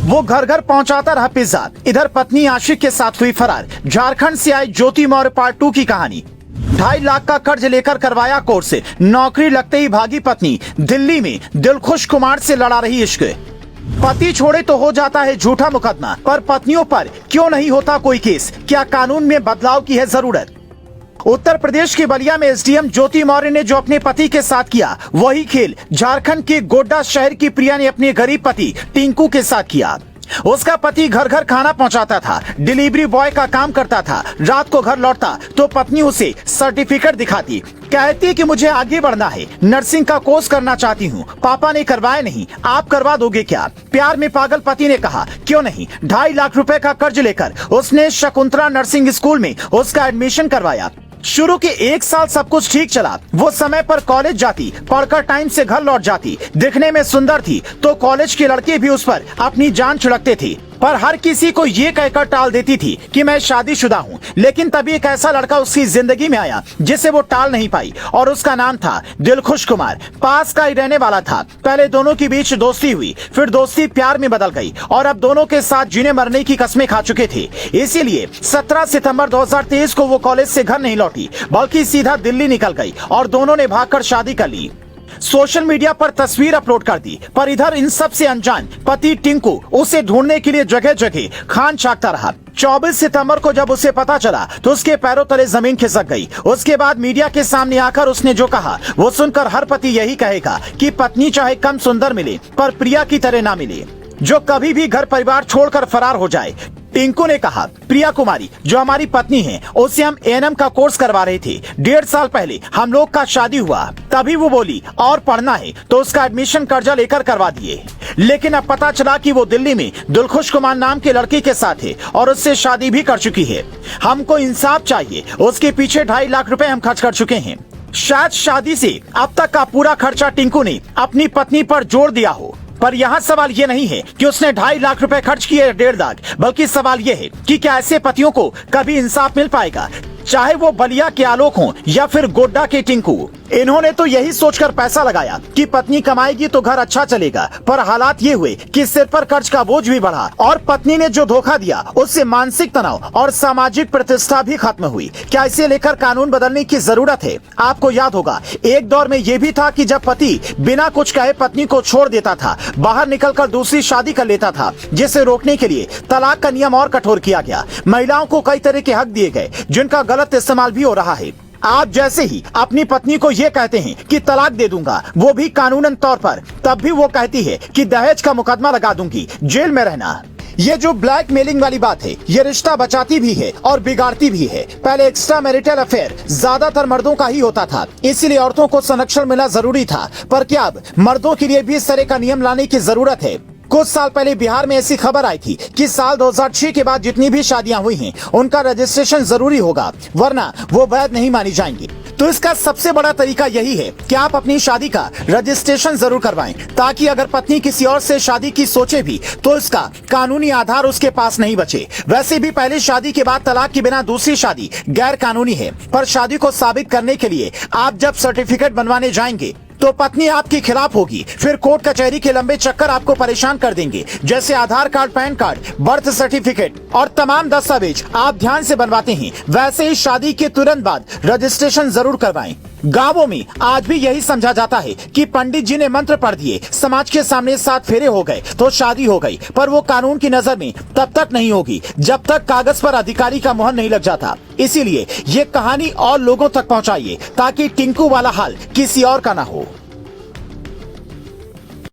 वो घर घर पहुंचाता रहा पिज्जा। इधर पत्नी आशिक के साथ हुई फरार। झारखंड से आई ज्योति मौर्य पार्ट 2 की कहानी। 2.5 लाख का कर्ज लेकर करवाया कोर्स। नौकरी लगते ही भागी पत्नी। दिल्ली में दिलखुश कुमार से लड़ा रही इश्क। पति छोड़े तो हो जाता है झूठा मुकदमा, पर पत्नियों पर क्यों नहीं होता कोई केस? क्या कानून में बदलाव की है जरूरत? उत्तर प्रदेश के बलिया में एसडीएम ज्योति मौर्य ने जो अपने पति के साथ किया, वही खेल झारखंड के गोड्डा शहर की प्रिया ने अपने गरीब पति टिंकू के साथ किया। उसका पति घर घर खाना पहुंचाता था, डिलीवरी बॉय का काम करता था। रात को घर लौटता तो पत्नी उसे सर्टिफिकेट दिखाती, कहती कि मुझे आगे बढ़ना है, नर्सिंग का कोर्स करना चाहती हूँ। पापा ने करवाया नहीं, आप करवा दोगे क्या? प्यार में पागल पति ने कहा क्यों नहीं। 2.5 लाख रुपए का कर्ज लेकर उसने शकुंतला नर्सिंग स्कूल में उसका एडमिशन करवाया। शुरू के 1 साल सब कुछ ठीक चला। वो समय पर कॉलेज जाती, पढ़कर टाइम से घर लौट जाती। दिखने में सुंदर थी तो कॉलेज के लड़के भी उस पर अपनी जान छिड़कते थे, पर हर किसी को ये कहकर टाल देती थी कि मैं शादीशुदा हूँ। लेकिन तभी एक ऐसा लड़का उसकी जिंदगी में आया जिसे वो टाल नहीं पाई, और उसका नाम था दिलखुश कुमार। पास का ही रहने वाला था। पहले दोनों के बीच दोस्ती हुई, फिर दोस्ती प्यार में बदल गई, और अब दोनों के साथ जीने मरने की कस्में खा चुके थे। इसीलिए 17 सितंबर 2023 को वो कॉलेज से घर नहीं लौटी, बल्कि सीधा दिल्ली निकल गई और दोनों ने भागकर शादी कर ली। सोशल मीडिया पर तस्वीर अपलोड कर दी, पर इधर इन सब से अनजान पति टिंकू उसे ढूंढने के लिए जगह जगह खान छाकता रहा। 24 सितंबर को जब उसे पता चला तो उसके पैरों तले जमीन खिसक गई। उसके बाद मीडिया के सामने आकर उसने जो कहा वो सुनकर हर पति यही कहेगा कि पत्नी चाहे कम सुंदर मिले, पर प्रिया की तरह ना मिले, जो कभी भी घर परिवार छोड़कर फरार हो जाए। टिंकू ने कहा, प्रिया कुमारी जो हमारी पत्नी है, उसे हम एएनएम का कोर्स करवा रहे थे। 1.5 साल पहले हम लोग का शादी हुआ, तभी वो बोली और पढ़ना है तो उसका एडमिशन कर्जा लेकर करवा दिए। लेकिन अब पता चला कि वो दिल्ली में दिलखुश कुमार नाम के लड़के के साथ है और उससे शादी भी कर चुकी है। हमको इंसाफ चाहिए। उसके पीछे 2.5 लाख रुपए हम खर्च कर चुके हैं। शायद शादी से अब तक का पूरा खर्चा टिंकू ने अपनी पत्नी पर जोड़ दिया हो, पर यहाँ सवाल ये नहीं है कि उसने 2.5 लाख रुपए खर्च किए 1.5 लाख, बल्कि सवाल ये है कि क्या ऐसे पतियों को कभी इंसाफ मिल पाएगा, चाहे वो बलिया के आलोक हों या फिर गोड्डा के टिंकू। इन्होंने तो यही सोचकर पैसा लगाया कि पत्नी कमाएगी तो घर अच्छा चलेगा, पर हालात ये हुए कि सिर पर कर्ज का बोझ भी बढ़ा, और पत्नी ने जो धोखा दिया उससे मानसिक तनाव और सामाजिक प्रतिष्ठा भी खत्म हुई। क्या इसे लेकर कानून बदलने की जरूरत है? आपको याद होगा एक दौर में ये भी था कि जब पति बिना कुछ कहे पत्नी को छोड़ देता था, बाहर निकलकर दूसरी शादी कर लेता था, जिसे रोकने के लिए तलाक का नियम और कठोर किया गया। महिलाओं को कई तरह के हक दिए गए जिनका गलत इस्तेमाल भी हो रहा है। आप जैसे ही अपनी पत्नी को ये कहते हैं कि तलाक दे दूंगा, वो भी कानूनन तौर पर, तब भी वो कहती है कि दहेज का मुकदमा लगा दूंगी, जेल में रहना। ये जो ब्लैकमेलिंग वाली बात है, ये रिश्ता बचाती भी है और बिगाड़ती भी है। पहले एक्स्ट्रा मैरिटल अफेयर ज्यादातर मर्दों का ही होता था, इसीलिए औरतों को संरक्षण मिलना जरूरी था। पर क्या अब मर्दों के लिए भी इस तरह का नियम लाने की जरूरत है? कुछ साल पहले बिहार में ऐसी खबर आई थी कि साल 2006 के बाद जितनी भी शादियां हुई हैं, उनका रजिस्ट्रेशन जरूरी होगा, वरना वो वैध नहीं मानी जाएंगी। तो इसका सबसे बड़ा तरीका यही है कि आप अपनी शादी का रजिस्ट्रेशन जरूर करवाएं, ताकि अगर पत्नी किसी और से शादी की सोचे भी तो इसका कानूनी आधार उसके पास नहीं बचे। वैसे भी पहले शादी के बाद तलाक के बिना दूसरी शादी गैर कानूनी है, पर शादी को साबित करने के लिए आप जब सर्टिफिकेट बनवाने जाएंगे तो पत्नी आपके खिलाफ होगी। फिर कोर्ट कचहरी के लंबे चक्कर आपको परेशान कर देंगे, जैसे Aadhaar card, PAN card, birth certificate और तमाम दस्तावेज आप ध्यान से बनवाते हैं, वैसे ही शादी के तुरंत बाद रजिस्ट्रेशन जरूर करवाएं। गांवों में आज भी यही समझा जाता है कि पंडित जी ने मंत्र पढ़ दिए, समाज के सामने 7 फेरे हो गए तो शादी हो गई, पर वो कानून की नजर में तब तक नहीं होगी जब तक कागज पर अधिकारी का मुहर नहीं लग जाता। इसीलिए ये कहानी और लोगों तक पहुंचाइए ताकि टिंकू वाला हाल किसी और का ना हो।